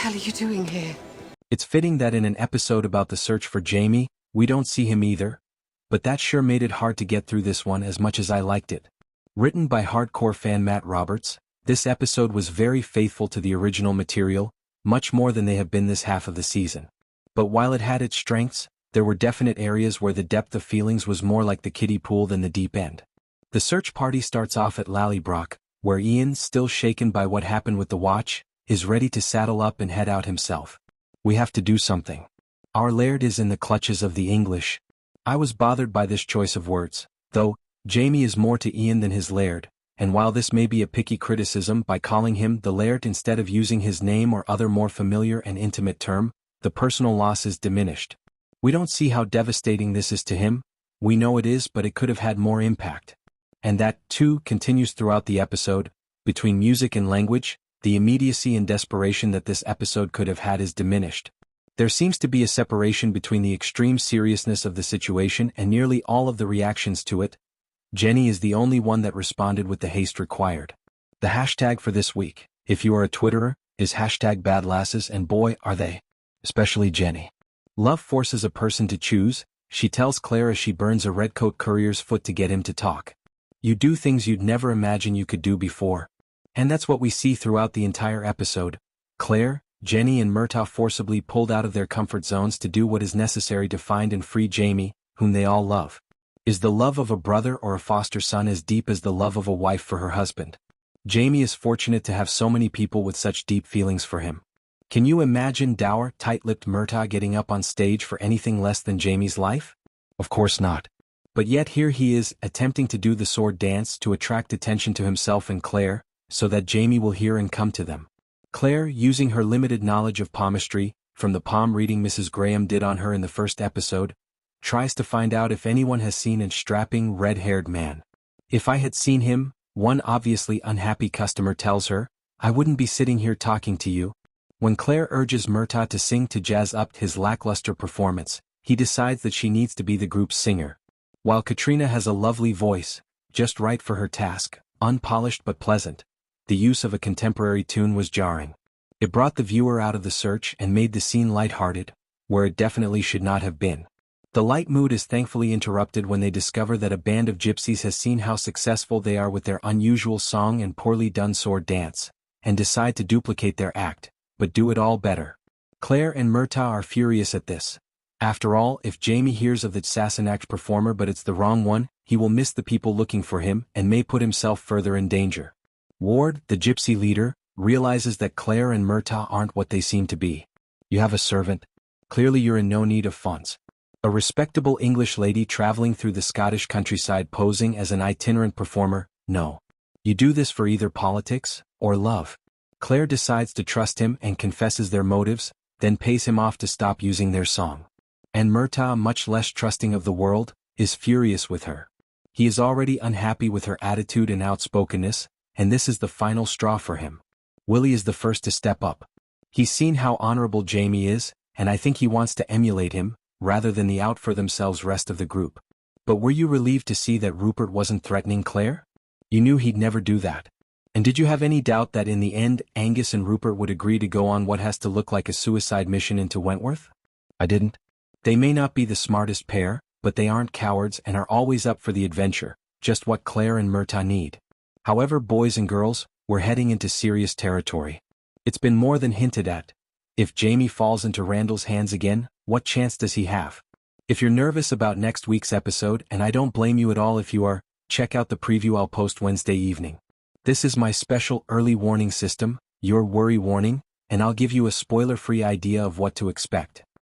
hell are you doing here? It's fitting that in an episode about the search for Jamie, we don't see him either, but that sure made it hard to get through this one as much as I liked it. Written by hardcore fan Matt Roberts, this episode was very faithful to the original material, much more than they have been this half of the season. But while it had its strengths, there were definite areas where the depth of feelings was more like the kiddie pool than the deep end. The search party starts off at Lallybroch, where Ian, still shaken by what happened with the watch, is ready to saddle up and head out himself. We have to do something. Our laird is in the clutches of the English. I was bothered by this choice of words, though. Jamie is more to Ian than his laird, and while this may be a picky criticism by calling him the laird instead of using his name or other more familiar and intimate term, the personal loss is diminished. We don't see how devastating this is to him. We know it is, but it could have had more impact. And that, too, continues throughout the episode. Between music and language, the immediacy and desperation that this episode could have had is diminished. There seems to be a separation between the extreme seriousness of the situation and nearly all of the reactions to it. Jenny is the only one that responded with the haste required. The hashtag for this week, if you are a Twitterer, is #badlasses, and boy, are they. Especially Jenny. Love forces a person to choose, she tells Claire as she burns a redcoat courier's foot to get him to talk. You do things you'd never imagine you could do before. And that's what we see throughout the entire episode. Claire, Jenny and Murtagh forcibly pulled out of their comfort zones to do what is necessary to find and free Jamie, whom they all love. Is the love of a brother or a foster son as deep as the love of a wife for her husband? Jamie is fortunate to have so many people with such deep feelings for him. Can you imagine dour, tight-lipped Murtagh getting up on stage for anything less than Jamie's life? Of course not. But yet here he is, attempting to do the sword dance to attract attention to himself and Claire, so that Jamie will hear and come to them. Claire, using her limited knowledge of palmistry, from the palm reading Mrs. Graham did on her in the first episode, tries to find out if anyone has seen a strapping, red-haired man. If I had seen him, one obviously unhappy customer tells her, I wouldn't be sitting here talking to you. When Claire urges Murtagh to sing to jazz up his lackluster performance, he decides that she needs to be the group's singer. While Caitriona has a lovely voice, just right for her task, unpolished but pleasant, the use of a contemporary tune was jarring. It brought the viewer out of the search and made the scene lighthearted, where it definitely should not have been. The light mood is thankfully interrupted when they discover that a band of gypsies has seen how successful they are with their unusual song and poorly done sword dance, and decide to duplicate their act, but do it all better. Claire and Murtagh are furious at this. After all, if Jamie hears of the Sassenach performer but it's the wrong one, he will miss the people looking for him and may put himself further in danger. Ward, the gypsy leader, realizes that Claire and Murtagh aren't what they seem to be. You have a servant? Clearly you're in no need of funds. A respectable English lady traveling through the Scottish countryside posing as an itinerant performer? No. You do this for either politics or love. Claire decides to trust him and confesses their motives, then pays him off to stop using their song. And Murtagh, much less trusting of the world, is furious with her. He is already unhappy with her attitude and outspokenness, and this is the final straw for him. Willie is the first to step up. He's seen how honorable Jamie is, and I think he wants to emulate him, rather than the out-for-themselves rest of the group. But were you relieved to see that Rupert wasn't threatening Claire? You knew he'd never do that. And did you have any doubt that in the end Angus and Rupert would agree to go on what has to look like a suicide mission into Wentworth? I didn't. They may not be the smartest pair, but they aren't cowards and are always up for the adventure, just what Claire and Murtagh need. However, boys and girls, we're heading into serious territory. It's been more than hinted at. If Jamie falls into Randall's hands again, what chance does he have? If you're nervous about next week's episode, and I don't blame you at all if you are, check out the preview I'll post Wednesday evening. This is my special early warning system, your worry warning, and I'll give you a spoiler-free idea of what to expect.